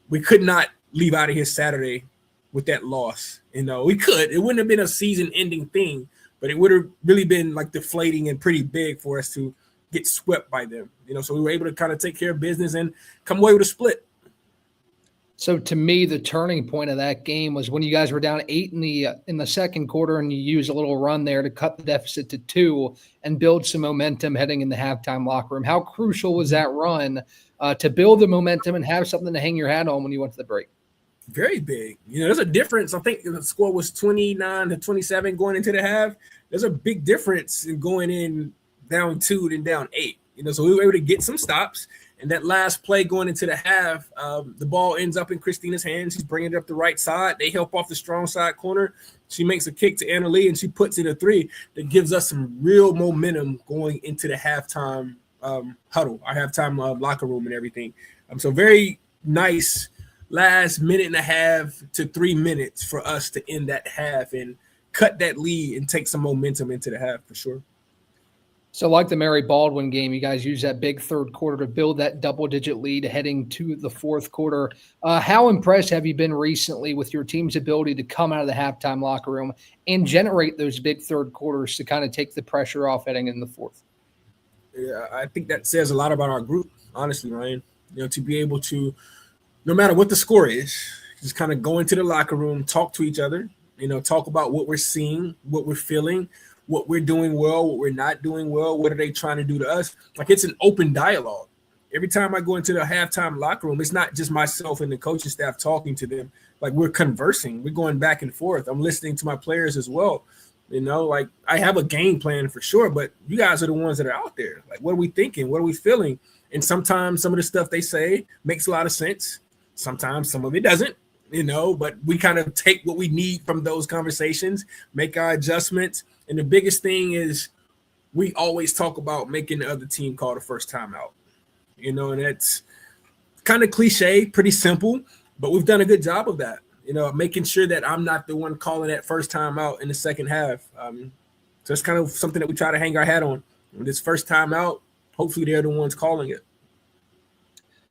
we could not leave out of here Saturday with that loss. We could. It wouldn't have been a season-ending thing, but it would have really been like deflating and pretty big for us to get swept by them. So we were able to kind of take care of business and come away with a split. So to me, the turning point of that game was when you guys were down 8 in the second quarter, and you used a little run there to cut the deficit to 2 and build some momentum heading in the halftime locker room. How crucial was that run to build the momentum and have something to hang your hat on when you went to the break? Very big. There's a difference. I think the score was 29-27 going into the half. There's a big difference in going in down 2 than down 8. So we were able to get some stops. And that last play going into the half, the ball ends up in Christina's hands. She's bringing it up the right side. They help off the strong side corner. She makes a kick to Anna Lee, and she puts in a 3 that gives us some real momentum going into the halftime huddle, our halftime locker room and everything. So very nice last minute and a half to 3 minutes for us to end that half and cut that lead and take some momentum into the half for sure. So like the Mary Baldwin game, you guys used that big third quarter to build that double-digit lead heading to the fourth quarter. How impressed have you been recently with your team's ability to come out of the halftime locker room and generate those big third quarters to kind of take the pressure off heading in the fourth? Yeah, I think that says a lot about our group, honestly, Ryan. To be able to, no matter what the score is, just kind of go into the locker room, talk to each other, talk about what we're seeing, what we're feeling, what we're doing well, what we're not doing well, what are they trying to do to us? Like, it's an open dialogue. Every time I go into the halftime locker room, it's not just myself and the coaching staff talking to them. Like, we're conversing. We're going back and forth. I'm listening to my players as well. Like, I have a game plan for sure, but you guys are the ones that are out there. Like, what are we thinking? What are we feeling? And sometimes some of the stuff they say makes a lot of sense. Sometimes some of it doesn't, but we kind of take what we need from those conversations, make our adjustments. And the biggest thing is we always talk about making the other team call the first time out, and that's kind of cliche, pretty simple, but we've done a good job of that, making sure that I'm not the one calling that first time out in the second half. So it's kind of something that we try to hang our hat on. When this first time out, hopefully they're the ones calling it.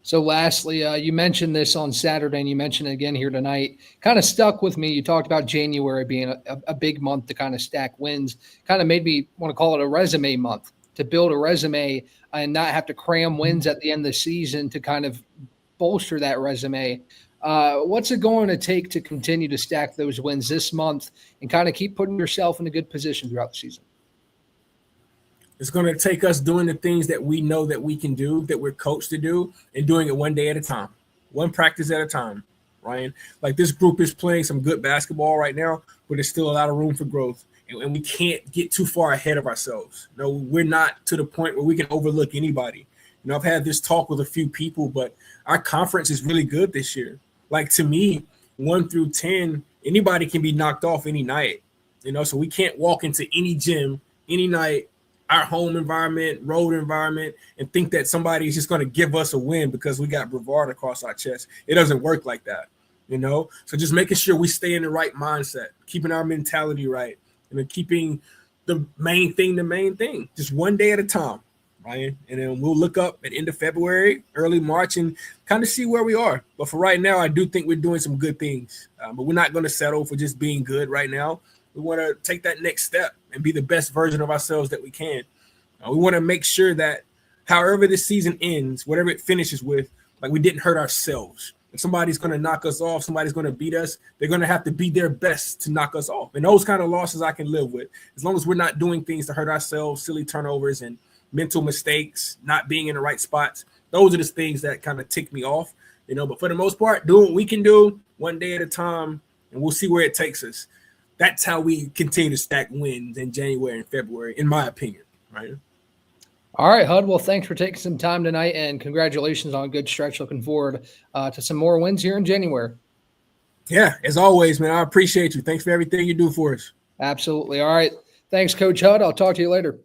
So lastly, you mentioned this on Saturday, and you mentioned it again here tonight. Kind of stuck with me. You talked about January being a big month to kind of stack wins. Kind of made me want to call it a resume month. to build a resume and not have to cram wins at the end of the season to kind of bolster that resume. What's it going to take to continue to stack those wins this month and kind of keep putting yourself in a good position throughout the season? It's going to take us doing the things that we know that we can do, that we're coached to do, and doing it one day at a time, one practice at a time, Ryan. Like, this group is playing some good basketball right now, but there's still a lot of room for growth. And we can't get too far ahead of ourselves. No, we're not to the point where we can overlook anybody. I've had this talk with a few people, but our conference is really good this year. Like, to me, 1 through 10, anybody can be knocked off any night. So we can't walk into any gym any night, our home environment, road environment, and think that somebody is just going to give us a win because we got bravado across our chest. It doesn't work like that, So just making sure we stay in the right mindset, keeping our mentality right, and then keeping the main thing, just one day at a time, Ryan. And then we'll look up at end of February, early March, and kind of see where we are. But for right now, I do think we're doing some good things. But we're not going to settle for just being good right now. We want to take that next step and be the best version of ourselves that we can. We want to make sure that however this season ends, whatever it finishes with, like, we didn't hurt ourselves. If somebody's going to knock us off, somebody's going to beat us, they're going to have to be their best to knock us off. And those kind of losses I can live with, as long as we're not doing things to hurt ourselves, silly turnovers and mental mistakes, not being in the right spots. Those are the things that kind of tick me off, But for the most part, doing what we can do one day at a time, and we'll see where it takes us. That's how we continue to stack wins in January and February, in my opinion, right? All right, Hud. Well, thanks for taking some time tonight, and congratulations on a good stretch. Looking forward to some more wins here in January. Yeah, as always, man, I appreciate you. Thanks for everything you do for us. Absolutely. All right. Thanks, Coach Hud. I'll talk to you later.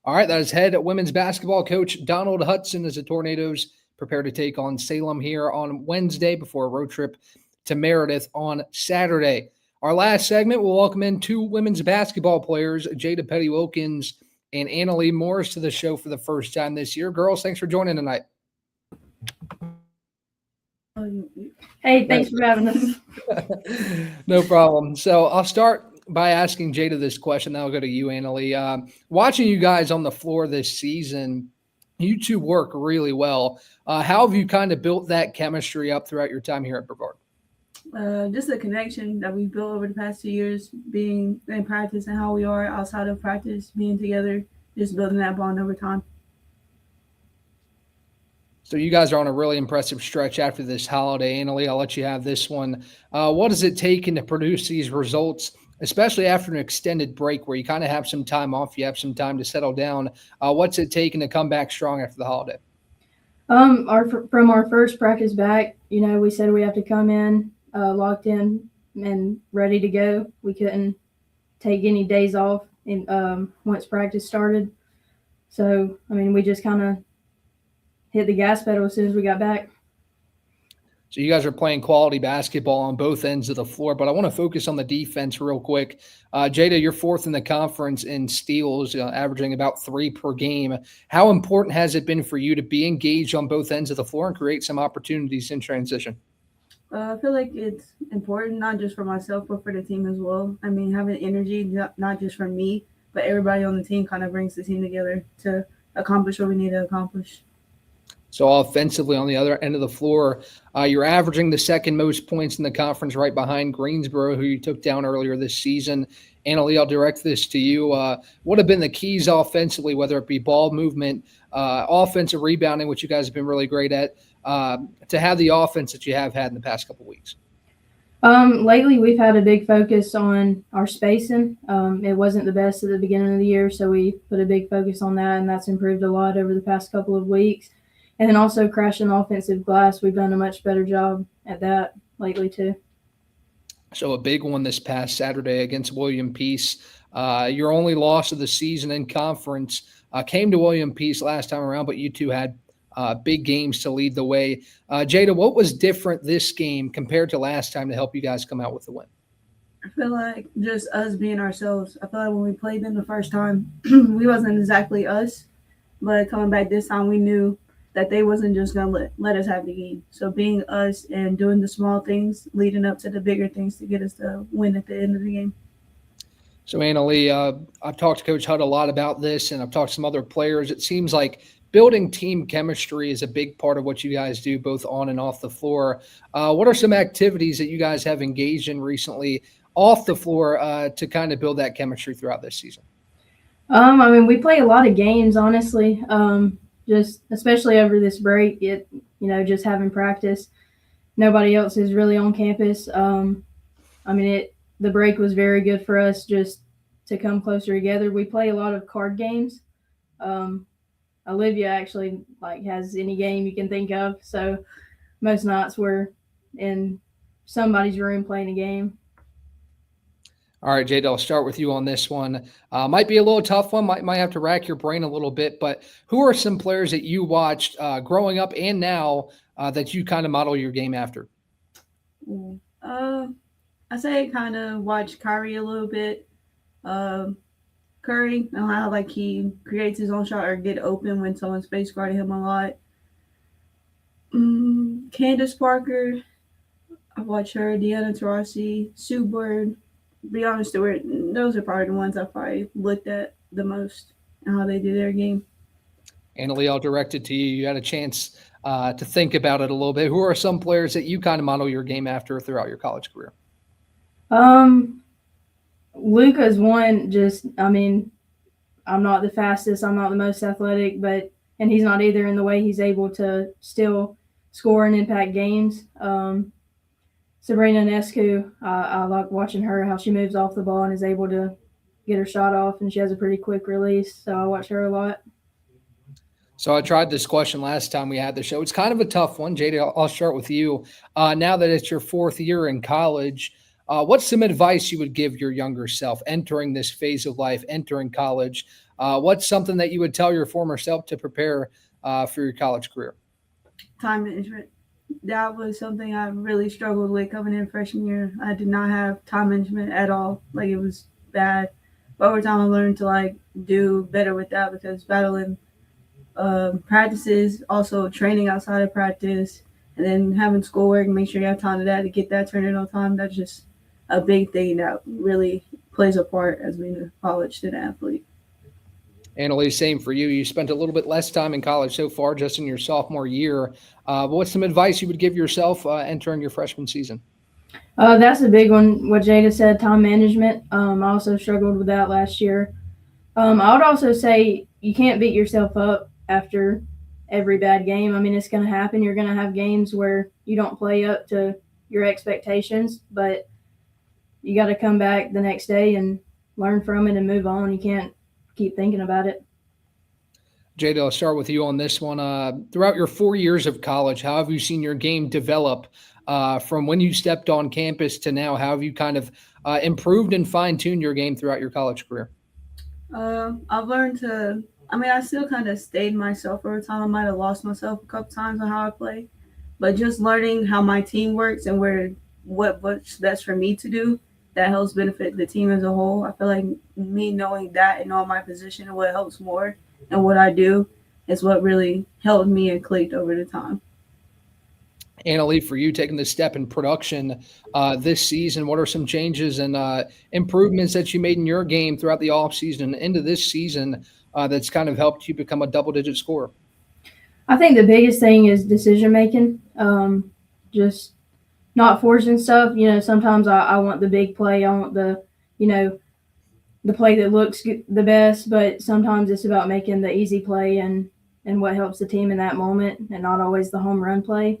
All right, that is head women's basketball coach Donald Hudson as the Tornadoes prepare to take on Salem here on Wednesday before a road trip to Meredith on Saturday. Our last segment, we'll welcome in 2 women's basketball players, Jada Petty-Wilkins and Annalie Morris, to the show for the first time this year. Girls, thanks for joining tonight. Hey, thanks for having us. No problem. So I'll start by asking Jada this question. Then I'll go to you, Annalie. Watching you guys on the floor this season, you two work really well. How have you kind of built that chemistry up throughout your time here at Brevard? Just a connection that we've built over the past 2 years, being in practice and how we are outside of practice, being together, just building that bond over time. So you guys are on a really impressive stretch after this holiday. Annalie, I'll let you have this one. What does it take to produce these results, especially after an extended break where you kind of have some time off, you have some time to settle down? What's it taking to come back strong after the holiday? From our first practice back, we said we have to come in locked in and ready to go. We couldn't take any days off once practice started. So, we just kind of hit the gas pedal as soon as we got back. So you guys are playing quality basketball on both ends of the floor, but I want to focus on the defense real quick. Jada, you're 4th in the conference in steals, averaging about 3 per game. How important has it been for you to be engaged on both ends of the floor and create some opportunities in transition? I feel like it's important, not just for myself, but for the team as well. Having energy, not just for me, but everybody on the team kind of brings the team together to accomplish what we need to accomplish. So offensively on the other end of the floor, you're averaging the 2nd most points in the conference right behind Greensboro, who you took down earlier this season. Annalie, I'll direct this to you. What have been the keys offensively, whether it be ball movement, offensive rebounding, which you guys have been really great at, to have the offense that you have had in the past couple of weeks? Lately, we've had a big focus on our spacing. It wasn't the best at the beginning of the year, so we put a big focus on that, and that's improved a lot over the past couple of weeks. And then also crashing the offensive glass. We've done a much better job at that lately too. So a big one this past Saturday against William Peace. Your only loss of the season in conference came to William Peace last time around, but you two had big games to lead the way. Jada, what was different this game compared to last time to help you guys come out with the win? I feel like just us being ourselves. I feel like when we played them the first time, we wasn't exactly us, but coming back this time, we knew that they wasn't just going to let us have the game. So being us and doing the small things leading up to the bigger things to get us the win at the end of the game. So, Annalee, I've talked to Coach Hudd a lot about this, and I've talked to some other players. It seems like building team chemistry is a big part of what you guys do, both on and off the floor. What are some activities that you guys have engaged in recently off the floor to kind of build that chemistry throughout this season? I mean, we play a lot of games, honestly. Just especially over this break, just having practice. Nobody else is really on campus. The break was very good for us just to come closer together. We play a lot of card games. Olivia actually has any game you can think of. So most nights we're in somebody's room playing a game. All right, Jade, I'll start with you on this one. Might be a little tough one. Might have to rack your brain a little bit. But who are some players that you watched growing up and now that you kind of model your game after? I say kind of watch Kyrie a little bit. Curry, and how he creates his own shot or get open when someone's space guarding him a lot. Candace Parker, I watch her. Deanna Taurasi, Sue Bird, Brianna Stewart. Those are probably the ones I probably looked at the most and how they do their game. Annalee, I'll direct it to you. You had a chance to think about it a little bit. Who are some players that you kind of model your game after throughout your college career? Luka's one. I'm not the fastest. I'm not the most athletic, and he's not either in the way he's able to still score and impact games. Sabrina Nescu, I like watching her, how she moves off the ball and is able to get her shot off, and she has a pretty quick release. So I watch her a lot. So I tried this question last time we had the show. It's kind of a tough one. JD, I'll start with you. Now that it's your fourth year in college, what's some advice you would give your younger self entering this phase of life, entering college? What's something that you would tell your former self to prepare for your college career? Time management. That was something I really struggled with coming in freshman year. I did not have time management at all. It was bad. But over time, I learned to do better with that because battling practices, also training outside of practice, and then having schoolwork and make sure you have time to that to get that turned in on time. That's just a big thing that really plays a part as being a college student athlete. Annalee, same for you. You spent a little bit less time in college so far, just in your sophomore year. What's some advice you would give yourself entering your freshman season? That's a big one. What Jada said, time management. I also struggled with that last year. I would also say you can't beat yourself up after every bad game. It's going to happen. You're going to have games where you don't play up to your expectations, but you got to come back the next day and learn from it and move on. You can't keep thinking about it. Jada, I'll start with you on this one. Throughout your 4 years of college, how have you seen your game develop from when you stepped on campus to now? How have you kind of improved and fine-tuned your game throughout your college career? I've learned to – I still kind of stayed myself over time. I might have lost myself a couple times on how I play. But just learning how my team works and what's best for me to do, that helps benefit the team as a whole. I feel like me knowing that and knowing my position and what helps more and what I do is what really helped me and clicked over the time. Annalee, for you taking the step in production this season, what are some changes and improvements that you made in your game throughout the offseason and into this season that's kind of helped you become a double-digit scorer? I think the biggest thing is decision-making, just not forcing stuff. Sometimes I want the big play. I want the play that looks the best, but sometimes it's about making the easy play and what helps the team in that moment and not always the home run play.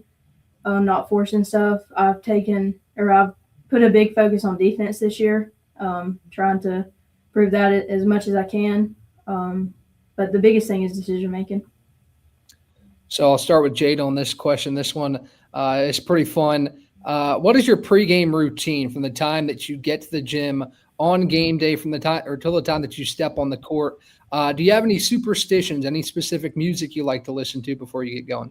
Not forcing stuff. I've put a big focus on defense this year, trying to prove that as much as I can. But the biggest thing is decision-making. So I'll start with Jade on this question. This one is pretty fun. What is your pregame routine from the time that you get to the gym on game day from the time or till the time that you step on the court? Do you have any superstitions, any specific music you like to listen to before you get going?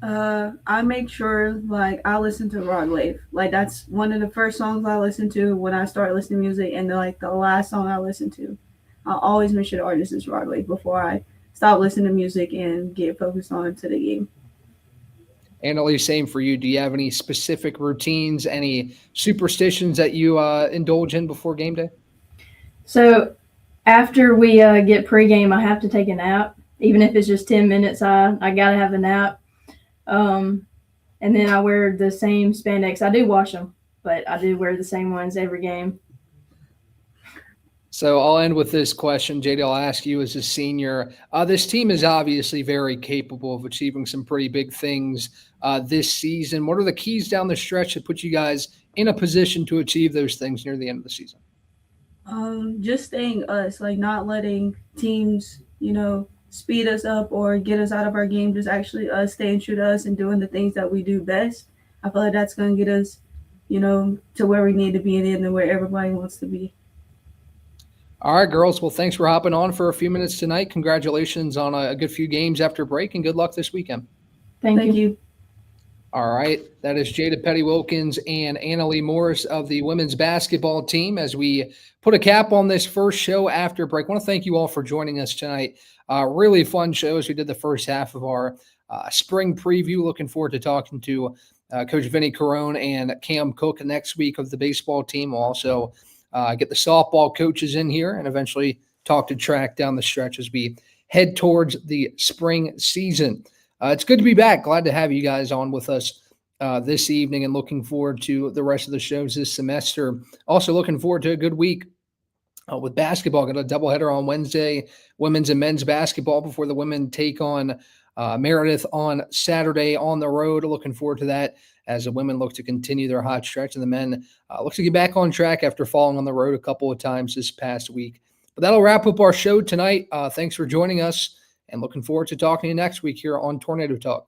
I make sure I listen to Rod Wave. That's one of the first songs I listen to when I start listening to music, and the last song I listen to. I'll always make sure the artist is Rod Wave before I stop listening to music and get focused on to the game. Annalee, same for you. Do you have any specific routines, any superstitions that you indulge in before game day? So after we get pregame, I have to take a nap, even if it's just 10 minutes. I gotta have a nap, and then I wear the same spandex. I do wash them, but I do wear the same ones every game. So I'll end with this question, JD. I'll ask you as a senior. This team is obviously very capable of achieving some pretty big things this season. What are the keys down the stretch that put you guys in a position to achieve those things near the end of the season? Just staying us, like not letting teams, speed us up or get us out of our game. Just actually us staying true to us and doing the things that we do best. I feel like that's gonna get us, to where we need to be and where everybody wants to be. All right, girls. Well, thanks for hopping on for a few minutes tonight. Congratulations on a good few games after break, and good luck this weekend. Thank you. All right. That is Jada Petty Wilkins and Annalie Morris of the women's basketball team as we put a cap on this first show after break. I want to thank you all for joining us tonight. Really fun shows. We did the first half of our spring preview. Looking forward to talking to Coach Vinny Carone and Cam Cook next week of the baseball team. We'll also get the softball coaches in here and eventually talk to track down the stretch as we head towards the spring season. It's good to be back. Glad to have you guys on with us this evening and looking forward to the rest of the shows this semester. Also looking forward to a good week with basketball. Got a doubleheader on Wednesday, women's and men's basketball before the women take on Meredith on Saturday on the road. Looking forward to that as the women look to continue their hot stretch and the men look to get back on track after falling on the road a couple of times this past week. But that'll wrap up our show tonight. Thanks for joining us and looking forward to talking to you next week here on Tornado Talk.